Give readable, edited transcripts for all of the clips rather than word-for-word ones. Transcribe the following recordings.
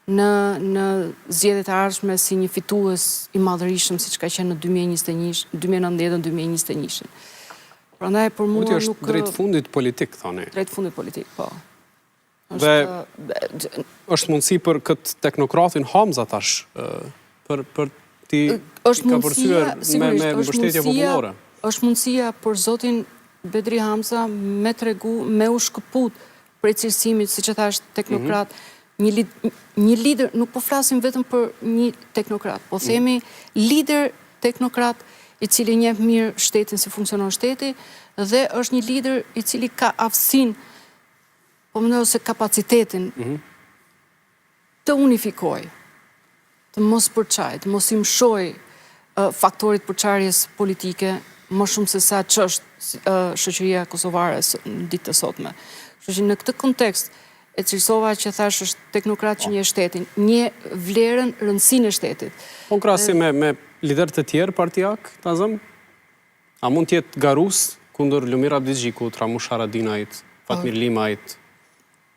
në zgjedhjet e ardhshme si një fitues i madhërisëm siç ka qenë në 2019-2021. Prandaj për mua nuk është drejt fundit politik, thoni. Drejt fundit politik, po. Dhe është mundësi për këtë teknokratin Hamza tash për ti ka përsyer me mbështetje popullore. Është mundësia për zotin Bedri Hamza me tregu, me u shkëput për cilësimit, siç e thash, teknokrat, një lider, nuk po flasim vetëm për një teknokrat, po themi lider teknokrat i cili njeh mirë shtetin, si funksionon shteti, dhe është një lider i cili ka aftësinë, po mendoj se kapacitetin të unifikoj, të mos përçaj, të mos i mshoj faktorit përçarjes politike më shumë se sa ç'është shoqëria kosovare në ditë të sotme. Kështu që në këtë kontekst e cilësova që thash është teknokrat që njeh shtetin, njeh vlerën, rëndësinë e shtetit. Po krahasim me liderët e tjerë partijak, Tazëm? A mund të jetë garus kundër Lumir Abdixhikut, Ramush Haradinajt, Fatmir Limajt?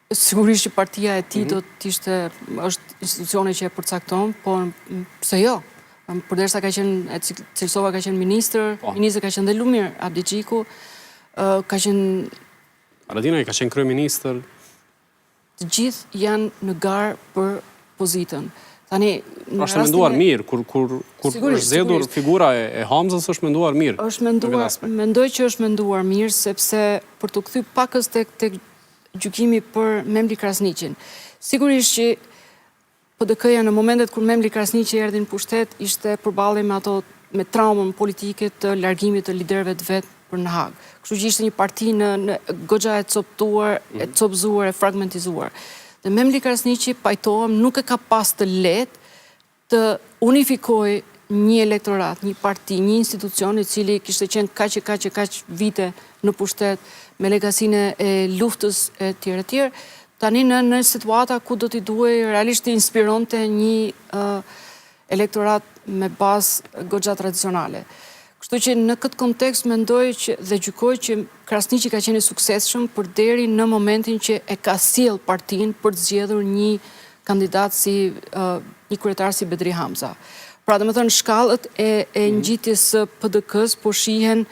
Sigurisht që partia e tij do të ishte, është institucione që e përcakton, po pse jo? Përderisa ka qenë, cilësova ka qenë ministër ka qenë dhe Lumir Abdixhiku, ka qenë Haradinaj ka qenë kryeministër. Të gjithë janë në garë për pozitën. Tani, është menduar mirë, kur është zgjedhur figura e Hamzës është menduar mirë. Mendoj që është menduar mirë, sepse për të kthy pakës tek gjykimi për Memli Krasniqin. Sigurisht që PDK-ja në momentet kur Memli Krasniqi erdhi në pushtet, ishte përballë me traumën politike të largimit të liderëve të vet për në Hag. Kështu që ishte një parti në goxha e coptuar, e copzuar, e fragmentizuar. Dhe Memli Krasniqi, pajtohem, nuk e ka pas të lehtë të unifikoj një elektorat, një parti, një institucion i cili kishte qenë kaq vite në pushtet me legasinë e luftës e tjerë. Tani në situata ku do t'i duhej realisht të inspironte një elektorat me bazë goxha tradicionale. Kështu që në këtë kontekst mendoj dhe gjykoj që Krasniqi ka qenë i suksesshëm përderi në momentin që e ka sjell partinë për të zgjedhur një kandidat si një kryetar si Bedri Hamza. Pra, domethënë shkallët e ngjitjes së PDK-s po shihen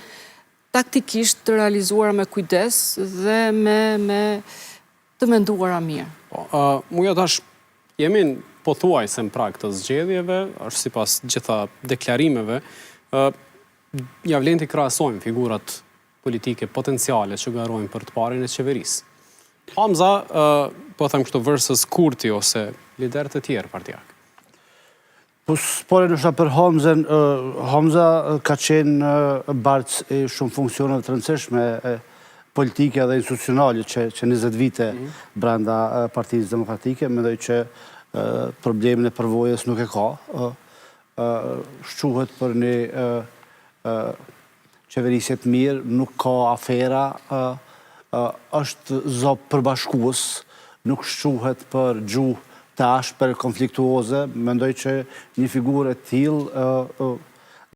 taktikisht të realizuara me kujdes dhe me të menduara mirë. Muja tash jemi pothuajse në prag të zgjedhjeve, është sipas gjitha deklarimeve. Ja vlen të krahasojmë figurat politike potenciale që garojnë për të parin e qeverisë. Hamza, po them kështu versus Kurti ose liderët e tjerë partijak. Po spore nështë për Hamzen, Hamza ka qenë barc e shumë funksioneve të rëndësishme politike dhe institucionale që 20 vite brenda Partisë Demokratike. Mendoj që problemin e përvojës nuk e ka. Shquhet për një qeverisje të mirë, nuk ka afera, është zop përbashkues, nuk shquhet për gjuhë të ashpër konfliktuoze. Mendoj që një figurë e tillë